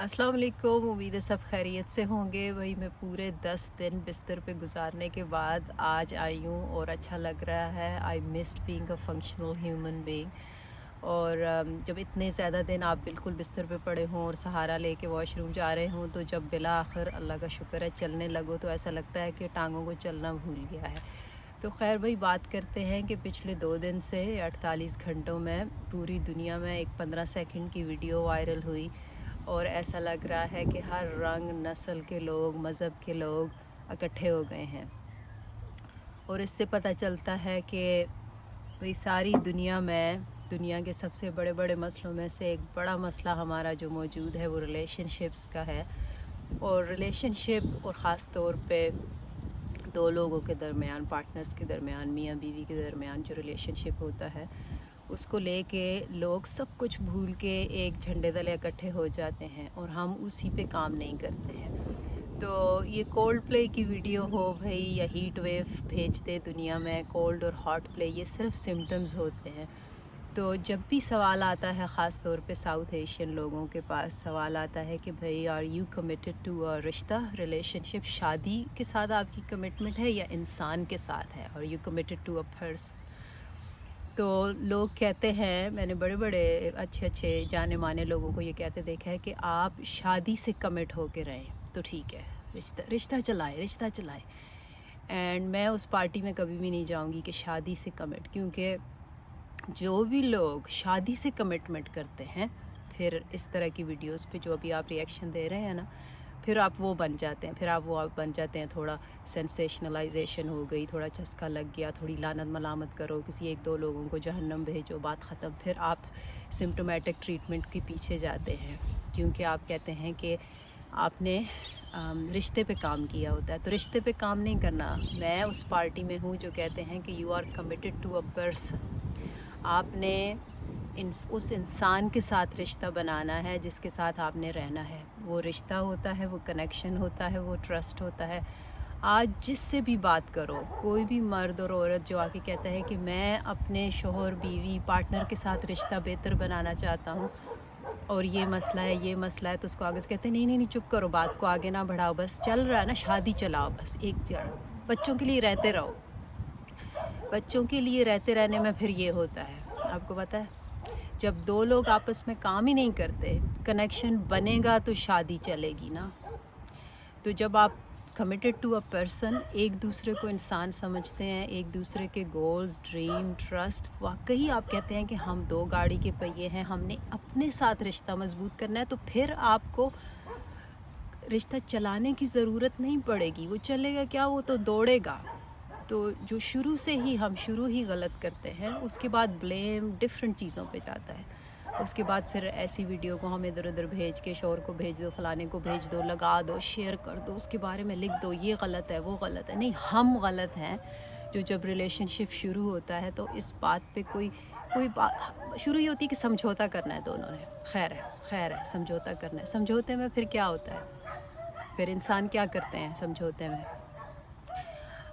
अस्सलाम वालेकुम। उम्मीद है सब खैरियत से होंगे। वही मैं पूरे 10 दिन बिस्तर पे गुजारने के बाद आज आई हूँ और अच्छा लग रहा है। I missed being a functional human being. और जब इतने ज़्यादा दिन आप बिल्कुल बिस्तर पे पड़े हों और सहारा लेके वॉशरूम जा रहे हों, तो जब बिला आखिर अल्लाह का शुक्र है चलने लगो, तो ऐसा लगता है कि टांगों को चलना भूल गया है। तो खैर भाई, बात करते हैं कि पिछले 2 दिन से 48 घंटों में पूरी दुनिया में एक 15 सेकंड की वीडियो वायरल हुई और ऐसा लग रहा है कि हर रंग नस्ल के लोग, मज़हब के लोग इकट्ठे हो गए हैं। और इससे पता चलता है कि भाई सारी दुनिया में, दुनिया के सबसे बड़े बड़े मसलों में से एक बड़ा मसला हमारा जो मौजूद है वो रिलेशनशिप्स का है। और रिलेशनशिप, और ख़ास तौर पे दो लोगों के दरमियान, पार्टनर्स के दरमियान, मियाँ बीवी के दरमियान जो रिलेशनशिप होता है, उसको लेके लोग सब कुछ भूल के एक झंडे तले इकट्ठे हो जाते हैं और हम उसी पे काम नहीं करते हैं। तो ये कोल्ड प्ले की वीडियो हो भाई, या हीट वेव भेज दे दुनिया में, कोल्ड और हॉट प्ले, ये सिर्फ सिम्टम्स होते हैं। तो जब भी सवाल आता है, ख़ास तौर पे साउथ एशियन लोगों के पास सवाल आता है कि भाई are you committed to a रिश्ता, रिलेशनशिप, शादी के साथ आपकी कमिटमेंट है या इंसान के साथ है, और you committed to a person. तो लोग कहते हैं, मैंने बड़े बड़े अच्छे अच्छे जाने माने लोगों को ये कहते देखा है कि आप शादी से कमिट होके रहें तो ठीक है, रिश्ता रिश्ता चलाएं, रिश्ता चलाएं। एंड मैं उस पार्टी में कभी भी नहीं जाऊंगी कि शादी से कमिट, क्योंकि जो भी लोग शादी से कमिटमेंट करते हैं, फिर इस तरह की वीडियोस पे जो अभी आप रिएक्शन दे रहे हैं ना, फिर आप वो बन जाते हैं, फिर आप वो आप बन जाते हैं। थोड़ा सेंसेशनलाइजेशन हो गई, थोड़ा चस्का लग गया, थोड़ी लानत मलामत करो, किसी एक दो लोगों को जहन्नम भेजो, बात ख़त्म। फिर आप सिम्टोमेटिक ट्रीटमेंट के पीछे जाते हैं, क्योंकि आप कहते हैं कि आपने रिश्ते पे काम किया होता है। तो रिश्ते पे काम नहीं करना। मैं उस पार्टी में हूँ जो कहते हैं कि you are committed to a person. आपने उस इंसान के साथ रिश्ता बनाना है जिसके साथ आपने रहना है। वो रिश्ता होता है, वो कनेक्शन होता है, वो ट्रस्ट होता है। आज जिससे भी बात करो, कोई भी मर्द और औरत जो आके कहता है कि मैं अपने शोहर, बीवी, पार्टनर के साथ रिश्ता बेहतर बनाना चाहता हूँ और ये मसला है, ये मसला है, तो उसको आगे से कहते हैं नहीं नहीं नहीं, चुप करो, बात को आगे ना बढ़ाओ, बस चल रहा है ना, शादी चलाओ, बस एक जड़, बच्चों के लिए रहते रहो। बच्चों के लिए रहते रहने में फिर ये होता है, आपको पता है, जब दो लोग आपस में काम ही नहीं करते, कनेक्शन बनेगा तो शादी चलेगी ना। तो जब आप कमिटेड टू अ पर्सन, एक दूसरे को इंसान समझते हैं, एक दूसरे के गोल्स, ड्रीम, ट्रस्ट, वाकई आप कहते हैं कि हम दो गाड़ी के पहिए हैं, हमने अपने साथ रिश्ता मजबूत करना है, तो फिर आपको रिश्ता चलाने की ज़रूरत नहीं पड़ेगी। वो चलेगा क्या, वो तो दौड़ेगा। तो जो शुरू से ही हम शुरू ही गलत करते हैं, उसके बाद ब्लेम डिफरेंट चीज़ों पे जाता है। उसके बाद फिर ऐसी वीडियो को हम इधर उधर भेज के, शोर को भेज दो, फलाने को भेज दो, लगा दो, शेयर कर दो, उसके बारे में लिख दो, ये गलत है, वो गलत है। नहीं, हम गलत हैं। जो जब रिलेशनशिप शुरू होता है तो इस बात पे कोई बात शुरू ही होती है कि समझौता करना है दोनों ने। खैर है, खैर है, समझौता करना है। समझौते में फिर क्या होता है, फिर इंसान क्या करते हैं समझौते में।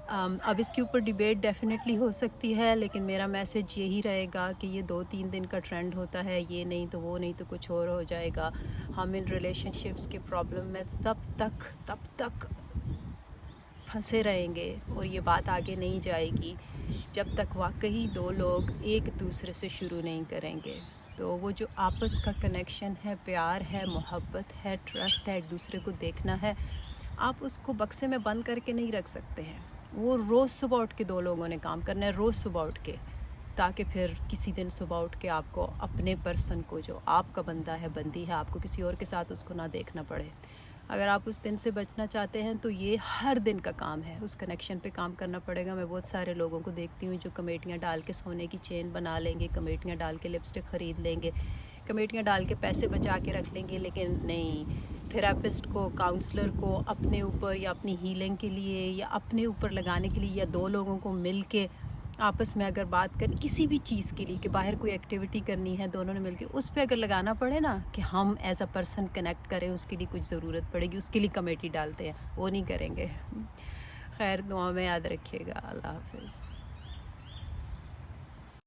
अब इसके ऊपर डिबेट डेफ़िनेटली हो सकती है, लेकिन मेरा मैसेज यही रहेगा कि ये 2-3 दिन का ट्रेंड होता है, ये नहीं तो वो नहीं तो कुछ और हो जाएगा। हम इन रिलेशनशिप्स के प्रॉब्लम में तब तक फंसे रहेंगे और ये बात आगे नहीं जाएगी जब तक वाकई दो लोग एक दूसरे से शुरू नहीं करेंगे। तो वो जो आपस का कनेक्शन है, प्यार है, मोहब्बत है, ट्रस्ट है, एक दूसरे को देखना है, आप उसको बक्से में बंद करके नहीं रख सकते हैं। वो रोज़ सुबह उठ के दो लोगों ने काम करना है, रोज़ सुबह उठ के, ताकि फिर किसी दिन सुबह उठ के आपको अपने पर्सन को, जो आपका बंदा है, बंदी है, आपको किसी और के साथ उसको ना देखना पड़े। अगर आप उस दिन से बचना चाहते हैं तो ये हर दिन का काम है, उस कनेक्शन पे काम करना पड़ेगा। मैं बहुत सारे लोगों को देखती हूँ जो कमेटियाँ डाल के सोने की चेन बना लेंगे, कमेटियाँ डाल के लिपस्टिक ख़रीद लेंगे, कमेटियाँ डाल के पैसे बचा के रख लेंगे, लेकिन नहीं, थेरापिस्ट को, काउंसलर को अपने ऊपर या अपनी हीलिंग के लिए या अपने ऊपर लगाने के लिए, या दो लोगों को मिल के आपस में अगर बात करें किसी भी चीज़ के लिए, कि बाहर कोई एक्टिविटी करनी है, दोनों ने मिलके उस पे अगर लगाना पड़े ना, कि हम एज अ पर्सन कनेक्ट करें, उसके लिए कुछ ज़रूरत पड़ेगी, उसके लिए कमेटी डालते हैं, वो नहीं करेंगे। खैर, दुआ में याद रखिएगा। अल्लाह हाफ़िज़।